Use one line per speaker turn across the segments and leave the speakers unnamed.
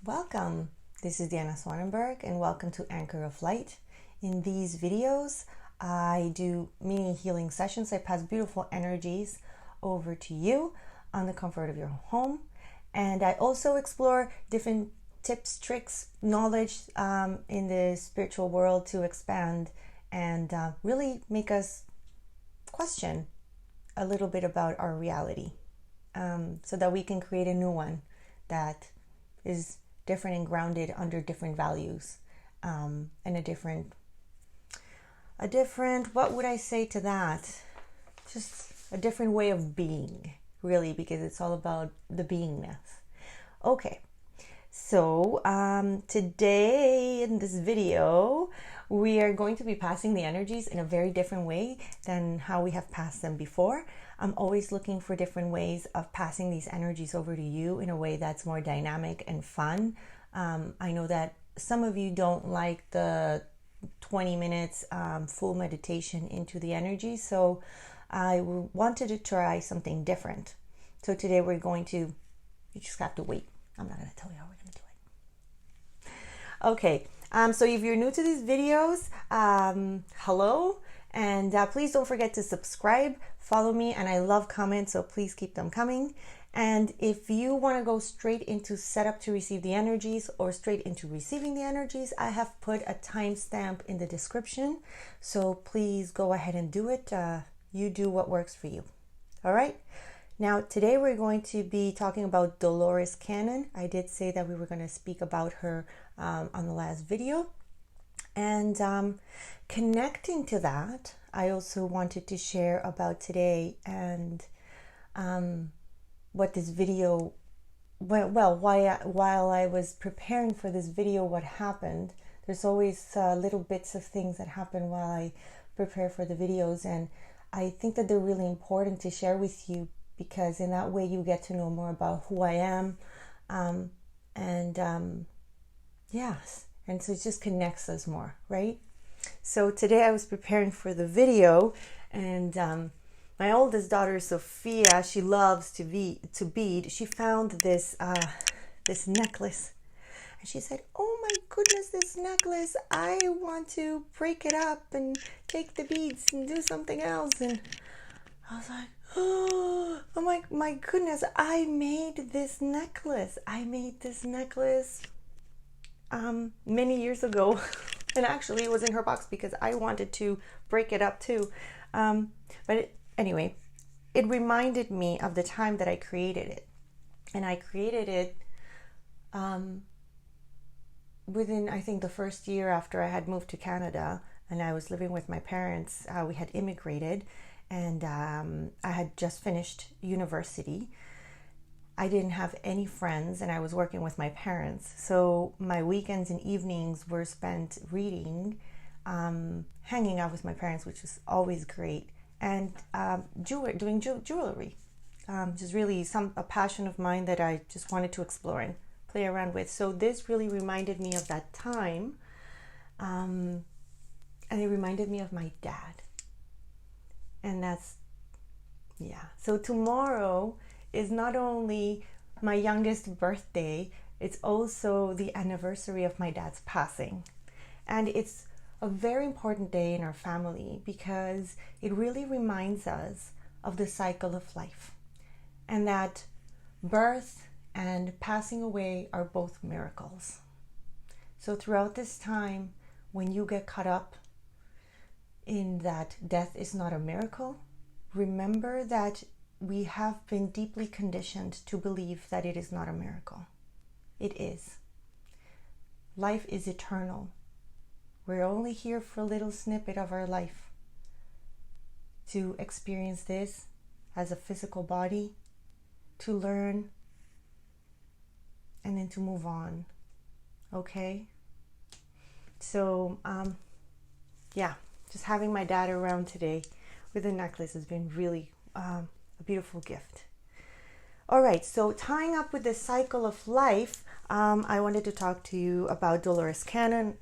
Welcome. This is Diana Swanenberg and welcome to Anchor of Light. In these videos, I do mini healing sessions. I pass beautiful energies over to you on the comfort of your home. And I also explore different tips, tricks, knowledge in the spiritual world to expand and really make us question a little bit about our reality so that we can create a new one that is different and grounded under different values and a different, what would I say to that? Just a different way of being, really, because it's all about the beingness. Okay, so today in this video, we are going to be passing the energies in a very different way than how we have passed them before. I'm always looking for different ways of passing these energies over to you in a way that's more dynamic and fun. I know that some of you don't like the 20 minutes full meditation into the energy, so I wanted to try something different. So today we're going to, you just have to wait. I'm not going to tell you how we're going to do it. Okay, so if you're new to these videos, hello. And please don't forget to subscribe, follow me, and I love comments, so please keep them coming. And if you want to go straight into setup to receive the energies or straight into receiving the energies, I have put a timestamp in the description. So please go ahead and do it. You do what works for you. All right. Now, today we're going to be talking about Dolores Cannon. I did say that we were going to speak about her on the last video. And connecting to that, I also wanted to share about today and what this video, while I was preparing for this video, what happened. There's always little bits of things that happen while I prepare for the videos, and I think that they're really important to share with you because in that way you get to know more about who I am, yes. And so it just connects us more, right? So today I was preparing for the video, and my oldest daughter, Sophia, she loves to bead. She found this this necklace, and she said, "Oh my goodness, this necklace! I want to break it up and take the beads and do something else." And I was like, "Oh my goodness! I made this necklace. Many years ago." And actually it was in her box because I wanted to break it up too. Anyway, it reminded me of the time that I created it. And I created it within, I think, the first year after I had moved to Canada and I was living with my parents. We had immigrated and I had just finished university. I didn't have any friends and I was working with my parents. So my weekends and evenings were spent reading, hanging out with my parents, which was always great, and doing jewelry. Just really a passion of mine that I just wanted to explore and play around with. So this really reminded me of that time. And it reminded me of my dad. And so tomorrow is not only my youngest birthday, it's also the anniversary of my dad's passing. And it's a very important day in our family because it really reminds us of the cycle of life and that birth and passing away are both miracles. So throughout this time, when you get caught up in that death is not a miracle, remember that we have been deeply conditioned to believe that it is not a miracle. It is. Life is eternal. We're only here for a little snippet of our life to experience this as a physical body, to learn, and then to move on. Okay? So, just having my dad around today with a necklace has been really a beautiful gift. All right, so tying up with the cycle of life, I wanted to talk to you about Dolores Cannon,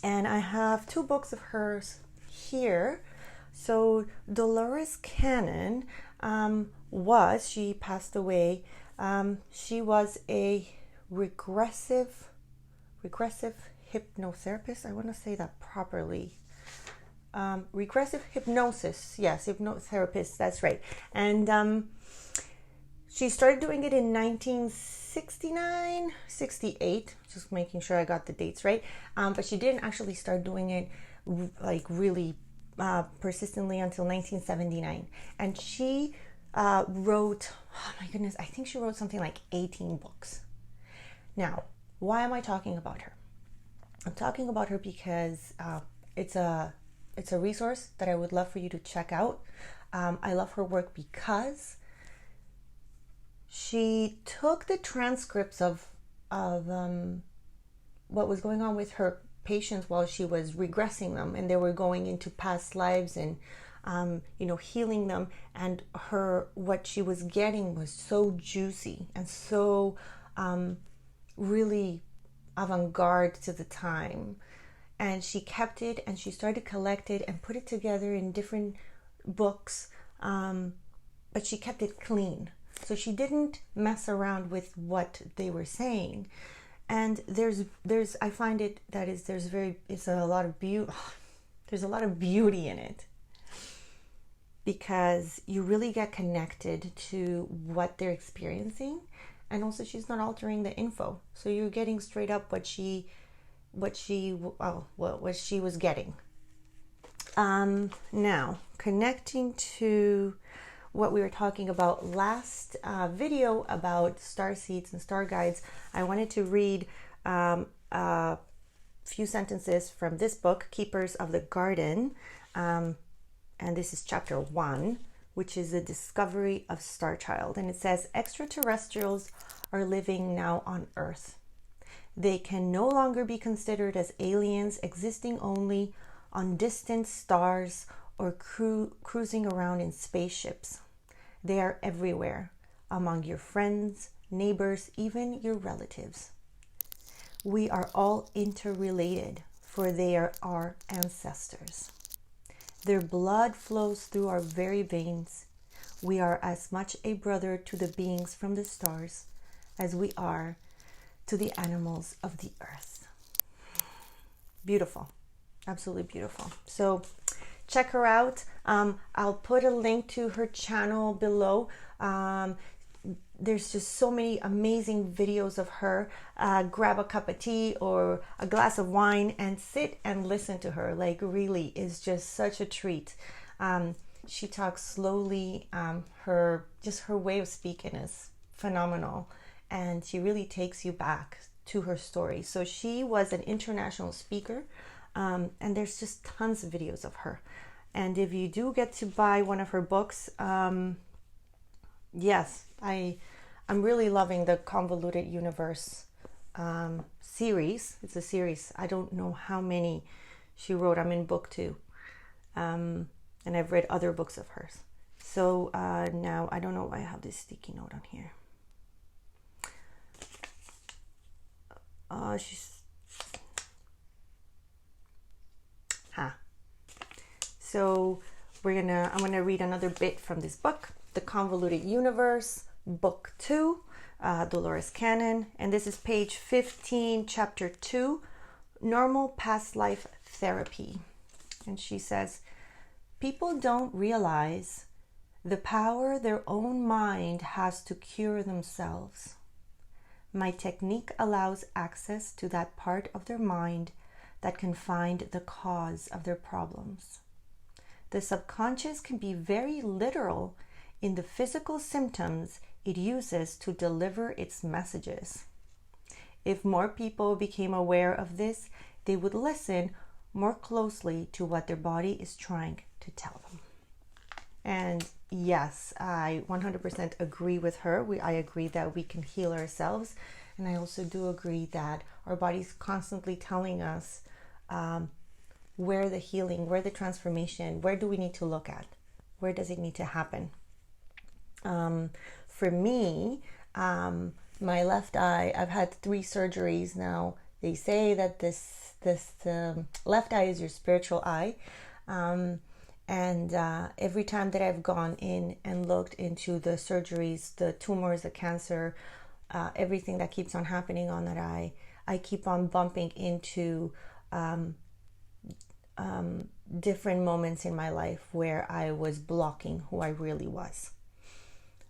and I have 2 books of hers here. So Dolores Cannon she passed away. She was a regressive hypnotherapist. I want to say that properly. Regressive hypnosis. Yes, hypnotherapist. That's right. And she started doing it in 1969, 68. Just making sure I got the dates right. But she didn't actually start doing it like really persistently until 1979. And she wrote, oh my goodness, I think she wrote something like 18 books. Now, why am I talking about her? I'm talking about her because it's a resource that I would love for you to check out. I love her work because she took the transcripts of what was going on with her patients while she was regressing them, and they were going into past lives and healing them, and what she was getting was so juicy and so really avant-garde to the time. And she kept it, and she started to collect it and put it together in different books, but she kept it clean. So she didn't mess around with what they were saying. And I find it that there's a lot of beauty in it, because you really get connected to what they're experiencing, and also she's not altering the info, so you're getting straight up what she was getting. Now, connecting to what we were talking about last video about star seeds and star guides, I wanted to read a few sentences from this book, Keepers of the Garden, and this is chapter 1, which is the discovery of Star Child. And it says, extraterrestrials are living now on Earth. They can no longer be considered as aliens existing only on distant stars or cruising around in spaceships. They are everywhere, among your friends, neighbors, even your relatives. We are all interrelated, for they are our ancestors. Their blood flows through our very veins. We are as much a brother to the beings from the stars as we are to the animals of the earth. Beautiful. Absolutely beautiful. So check her out. I'll put a link to her channel below. There's just so many amazing videos of her. Grab a cup of tea or a glass of wine and sit and listen to her. Like, really is just such a treat. She talks slowly. Her way of speaking is phenomenal, and she really takes you back to her story. So she was an international speaker, and there's just tons of videos of her. And if you do get to buy one of her books, yes, I'm really loving the Convoluted Universe series. It's a series. I don't know how many she wrote. I'm in book 2. And I've read other books of hers. So now I don't know why I have this sticky note on here. So I'm gonna read another bit from this book, The Convoluted Universe, book 2, Dolores Cannon, and this is page 15, chapter 2, Normal Past Life Therapy. And she says, people don't realize the power their own mind has to cure themselves. My technique allows access to that part of their mind that can find the cause of their problems. The subconscious can be very literal in the physical symptoms it uses to deliver its messages. If more people became aware of this, they would listen more closely to what their body is trying to tell them. And yes, I 100% agree with her. I agree that we can heal ourselves. And I also do agree that our body's constantly telling us where the healing, where the transformation, where do we need to look at? Where does it need to happen? For me, my left eye, I've had 3 surgeries now. They say that this left eye is your spiritual eye. And every time that I've gone in and looked into the surgeries, the tumors, the cancer, everything that keeps on happening on that eye. I keep on bumping into different moments in my life where I was blocking who I really was,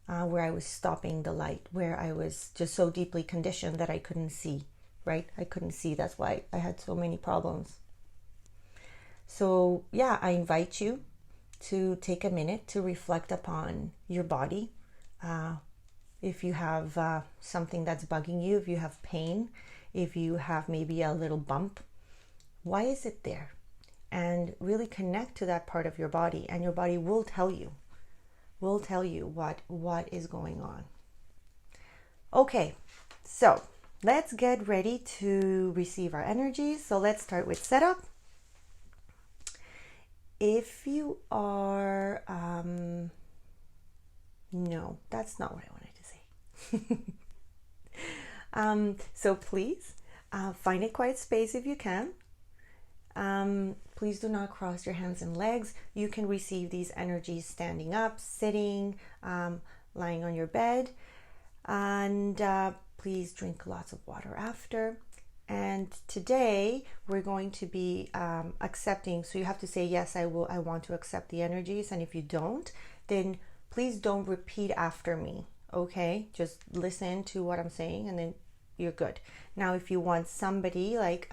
where I was stopping the light, where I was just so deeply conditioned that I couldn't see, right? I couldn't see. That's why I had so many problems. So yeah, I invite you to take a minute to reflect upon your body. If you have something that's bugging you, if you have pain, if you have maybe a little bump, why is it there? And really connect to that part of your body, and your body will tell you what is going on. Okay, so let's get ready to receive our energies. So let's start with setup. If you are, no, that's not what I wanted to say. So please find a quiet space if you can. Please do not cross your hands and legs. You can receive these energies standing up, sitting, lying on your bed, and please drink lots of water after. And today we're going to be accepting. So you have to say, yes, I want to accept the energies. And if you don't, then please don't repeat after me. Okay, just listen to what I'm saying and then you're good. Now, if you want somebody like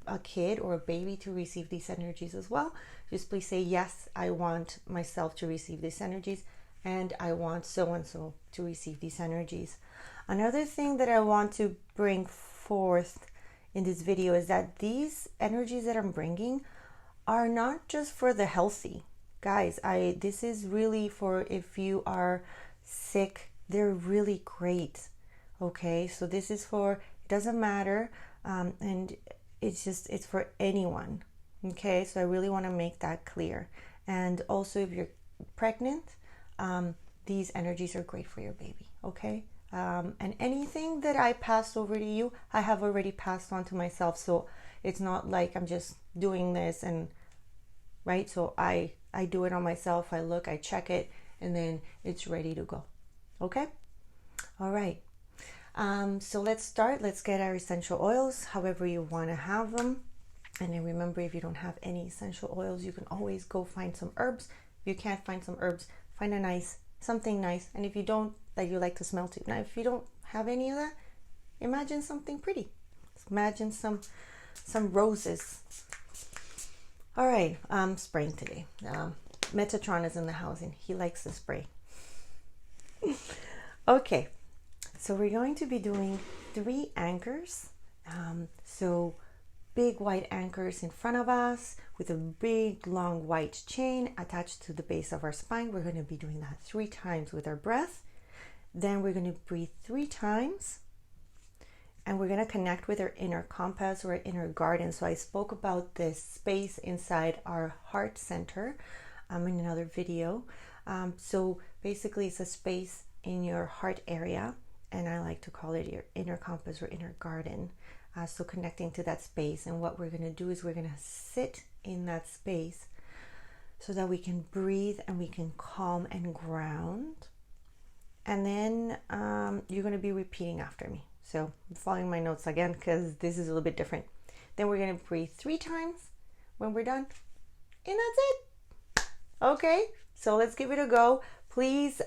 a kid or a baby to receive these energies as well, just please say, yes, I want myself to receive these energies, and I want so and so to receive these energies. Another thing that I want to bring forth in this video is that these energies that I'm bringing are not just for the healthy. Guys, this is really for if you are sick, they're really great. Okay, so this is for, it doesn't matter, and it's for anyone. Okay, so I really want to make that clear. And also if you're pregnant, these energies are great for your baby. Okay, and anything that I passed over to you, I have already passed on to myself. So it's not like I'm just doing this and right. So I do it on myself. I look, I check it, and then it's ready to go. Okay. All right. So let's start. Let's get our essential oils, however you want to have them. And then remember, if you don't have any essential oils, you can always go find some herbs. If you can't find some herbs, find something nice. And if you don't, that you like to smell too. Now, if you don't have any of that, imagine something pretty. Imagine some roses. All right, I'm spraying today. Metatron is in the house and he likes to spray. Okay, so we're going to be doing 3 anchors. So big white anchors in front of us with a big long white chain attached to the base of our spine. We're going to be doing that 3 times with our breath. Then we're going to breathe 3 times. And we're going to connect with our inner compass or our inner garden. So I spoke about this space inside our heart center in another video. So basically it's a space in your heart area, and I like to call it your inner compass or inner garden. So connecting to that space, and what we're going to do is we're going to sit in that space so that we can breathe and we can calm and ground. And then you're going to be repeating after me. So I'm following my notes again because this is a little bit different. Then we're going to breathe 3 times when we're done, and that's it. Okay, so let's give it a go. Please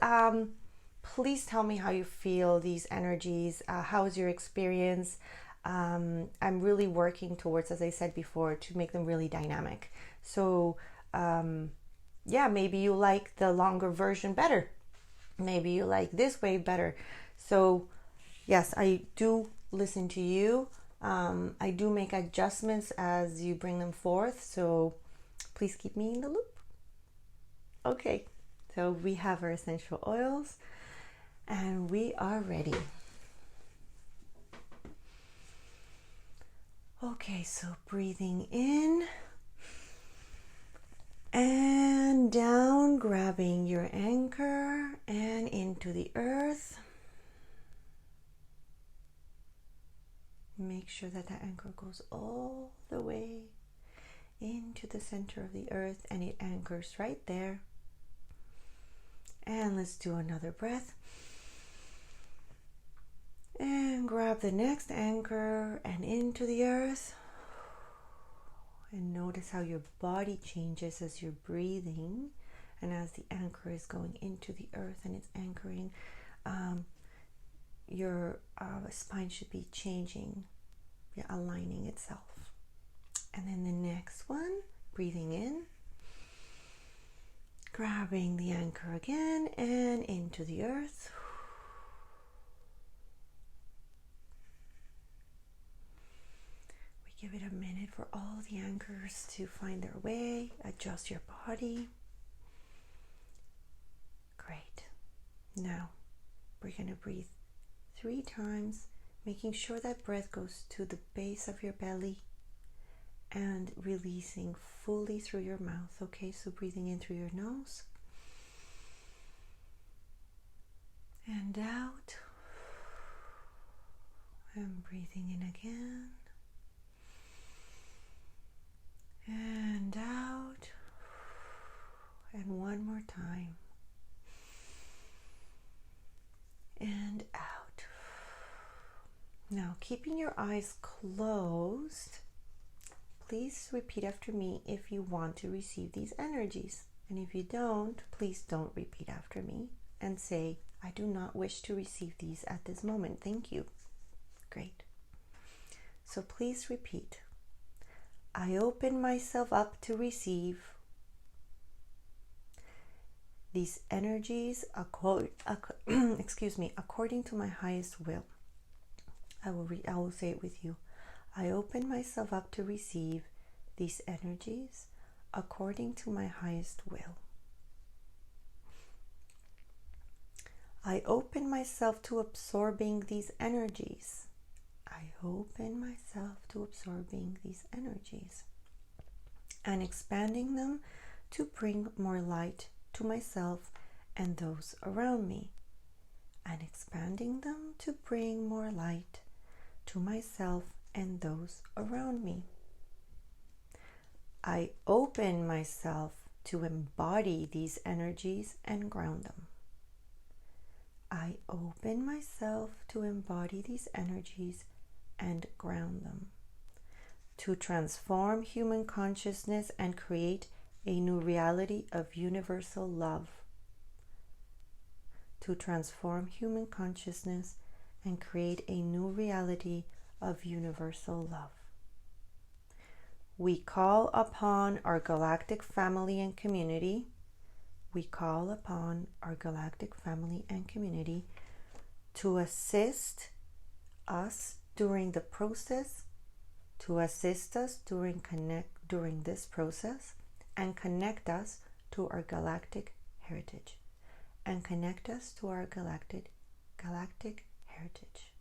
tell me how you feel these energies. How is your experience? I'm really working towards, as I said before, to make them really dynamic. So yeah, maybe you like the longer version better. Maybe you like this way better. So yes, I do listen to you. I do make adjustments as you bring them forth. So please keep me in the loop. Okay, so we have our essential oils and we are ready. Okay, so breathing in and down, grabbing your anchor and into the earth. Make sure that the anchor goes all the way into the center of the earth and it anchors right there. And let's do another breath. And grab the next anchor and into the earth. And notice how your body changes as you're breathing and as the anchor is going into the earth and it's anchoring. Your spine should be changing, aligning itself. And then the next one, breathing in, grabbing the anchor again and into the earth. We give it a minute for all the anchors to find their way. Adjust your body. Great. Now we're going to breathe 3 times, making sure that breath goes to the base of your belly and releasing fully through your mouth. Okay, so breathing in through your nose and out, and breathing in again and out, and one more time and out. Now, keeping your eyes closed, please repeat after me if you want to receive these energies. And if you don't, please don't repeat after me and say, I do not wish to receive these at this moment. Thank you. Great. So please repeat. I open myself up to receive these energies according to my highest will. I will say it with you. I open myself up to receive these energies according to my highest will. I open myself to absorbing these energies. I open myself to absorbing these energies and expanding them to bring more light to myself and those around me. And expanding them to bring more light to myself and those around me. I open myself to embody these energies and ground them. I open myself to embody these energies and ground them. To transform human consciousness and create a new reality of universal love. To transform human consciousness and create a new reality of universal love. We call upon our galactic family and community. We call upon our galactic family and community to assist us during the process, to assist us during this process, and connect us to our galactic heritage. And connect us to our galactic heritage.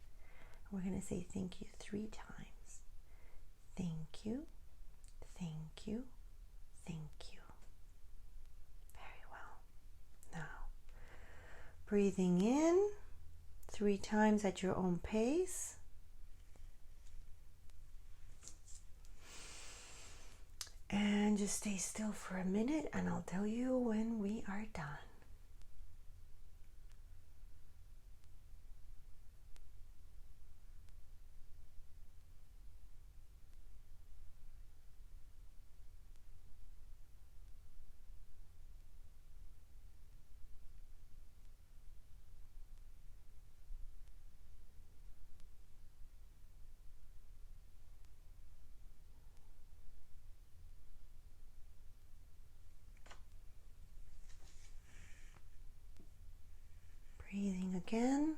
We're going to say thank you 3 times. Thank you, thank you, thank you. Very well. Now, breathing in 3 times at your own pace. And just stay still for a minute and I'll tell you when we are done. Breathing again.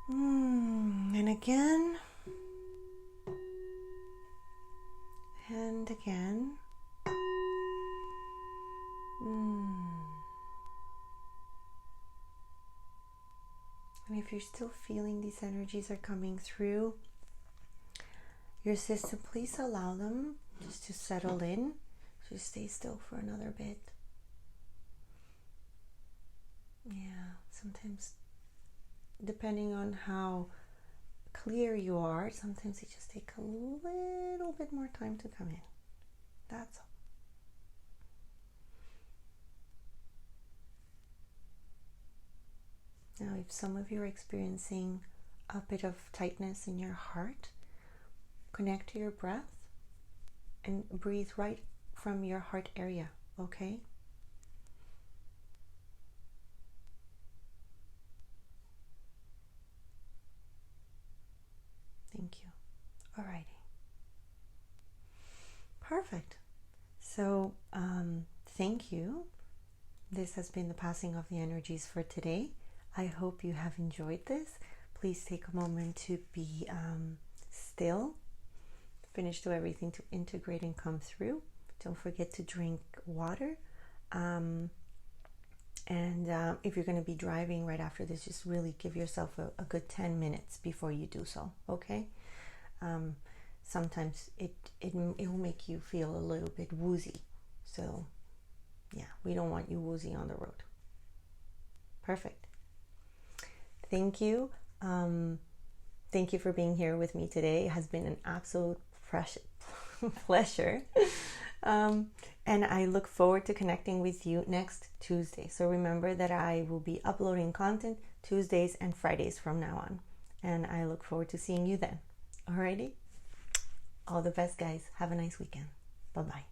And again. And again. And if you're still feeling these energies are coming through your system, please allow them just to settle in. Just stay still for another bit. Yeah, sometimes depending on how clear you are, sometimes it just takes a little bit more time to come in. That's all. Now, if some of you are experiencing a bit of tightness in your heart, connect to your breath and breathe right from your heart area, okay? Thank you. Alrighty. Perfect. So, thank you. This has been the passing of the energies for today. I hope you have enjoyed this. Please take a moment to be still. Finish do everything to integrate and come through. Don't forget to drink water. And if you're going to be driving right after this, just really give yourself a good 10 minutes before you do so, okay? Sometimes it will make you feel a little bit woozy. So, yeah, we don't want you woozy on the road. Perfect. Thank you. Thank you for being here with me today. It has been an absolute pleasure. And I look forward to connecting with you next Tuesday. So remember that I will be uploading content Tuesdays and Fridays from now on. And I look forward to seeing you then. Alrighty? All the best, guys. Have a nice weekend. Bye-bye.